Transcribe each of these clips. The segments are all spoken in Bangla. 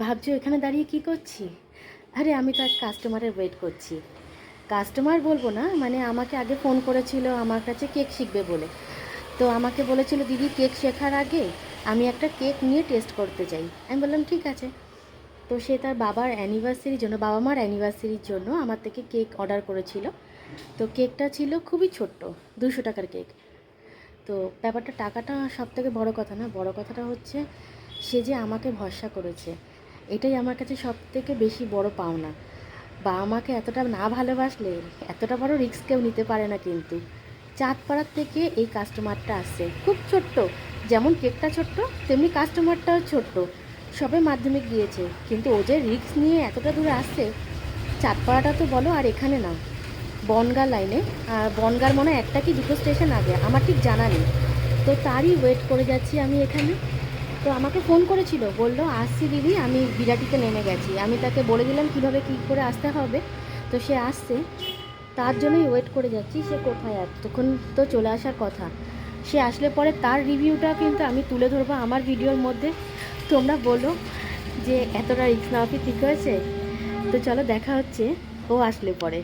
ভাবছো এখানে দাঁড়িয়ে কি করছি? আরে আমি তো এক কাস্টমারের ওয়েট করছি। কাস্টমার বলবো না, মানে আমাকে আগে ফোন করেছিল আমার কাছে কেক শিখবে বলে। তো আমাকে বলেছিল দিদি কেক শেখার আগে আমি একটা কেক নিয়ে টেস্ট করতে চাই। আমি বললাম ঠিক আছে। তো সে তার বাবার অ্যানিভার্সারির জন্য, বাবা মার অ্যানিভার্সারির জন্য আমার থেকে কেক অর্ডার করেছিল। তো কেকটা ছিল খুবই ছোট্ট, 200 টাকার কেক। তো ব্যাপারটা টাকাটা সব থেকে বড়ো কথা না, বড়ো কথাটা হচ্ছে সে যে আমাকে ভরসা করেছে, এটাই আমার কাছে সব থেকে বেশি বড় পাওনা। বাবা মাকে এতটা না ভালোবাসলে এতটা বড় রিস্ক কেউ নিতে পারে না। কিন্তু চাঁদপাড়ার থেকে এই কাস্টমারটা আসছে, খুব ছোট্ট। যেমন কেকটা ছোট্ট তেমনি কাস্টমারটাও ছোট্ট। সবে মাধ্যমিক দিয়েছে, কিন্তু ও যে রিস্ক নিয়ে এতটা দূরে আসছে। চাঁদপাড়াটা তো বলো, আর এখানে না, বনগাঁ লাইনে। আর বনগাঁর মনে হয় একটা কি দুটো স্টেশন আগে, আমার ঠিক জানা নেই। তো তারই ওয়েট করে যাচ্ছি আমি এখানে। তো আমাকে ফোন করেছিল, বললো আসছি দিদি, আমি বিরাটিতে নেমে গেছি। আমি তাকে বলে দিলাম কীভাবে কী করে আসতে হবে। তো সে আসছে, তার জন্যই ওয়েট করে যাচ্ছি। সে কোথায়? তখন তো চলে আসার কথা। সে আসলে পরে তার রিভিউটা কিন্তু আমি তুলে ধরবো আমার ভিডিওর মধ্যে। তোমরা বলো যে এতটা রিস্ক নেওয়া কি ঠিক হয়েছে? তো চলো দেখা হচ্ছে ও আসলে পরে।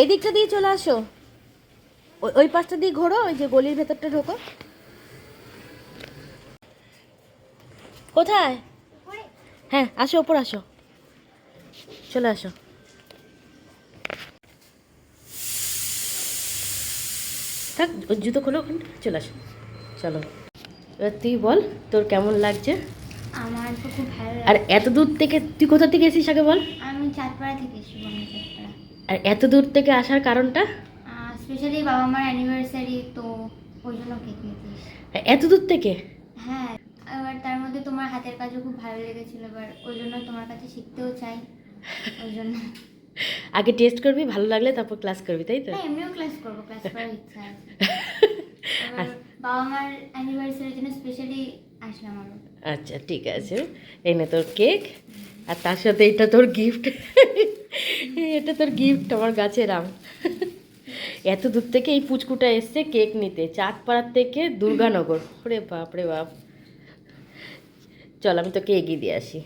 এদিকটা দিয়ে চলে আসো, ওই পাশটা দিয়ে ঘোরো, ওই যে গলির ভেতরটা ঢোকো। কোথায়? হ্যাঁ আসো, ওপর আসো, চলে আসো। থাক, ওর জুতো খোলো, ওখানে চলে আসো। চলো এবার তুই বল তোর কেমন লাগছে। আমার তো খুব ভালো আর লাগে। এত দূর থেকে তুই কোথা থেকে এসেছিস আগে বল। আমি চাঁদপাড়া থেকে এসেছি, বন্ধু চাঁদপাড়া। আর এত দূর থেকে আসার কারণটা? স্পেশালি বাবা মার অ্যানিভার্সারি, তো ওই জন্য কেক নিতে এসেছি। এত দূর থেকে? হ্যাঁ, এবার তার মধ্যে তোমার হাতের কাজও খুব ভালো লেগেছিল, এবার ওই জন্য তোমার কাছে শিখতেও চাই, ওই জন্য। আগে টেস্ট করবি, ভালো লাগলে তারপর ক্লাস করবি, তাই তো? হ্যাঁ, এমনিও ক্লাস করবো, ক্লাস করার ইচ্ছা আছে। এবার বাবা মার অ্যানিভার্সারির জন্য স্পেশালি আসলাম আরও। আচ্ছা ঠিক আছে, এই নে তোর কেক। আর তার সাথে এটা তোর গিফট। এটা তোর গিফট আমার গাছের আম। এত দূর থেকে এই পুচকুটা এসছে কেক নিতে, চাঁদপাড়ার থেকে দুর্গানগর। ওরে বাপ রে বাপ। চল আমি তোকে এগিয়ে দিয়ে আসি।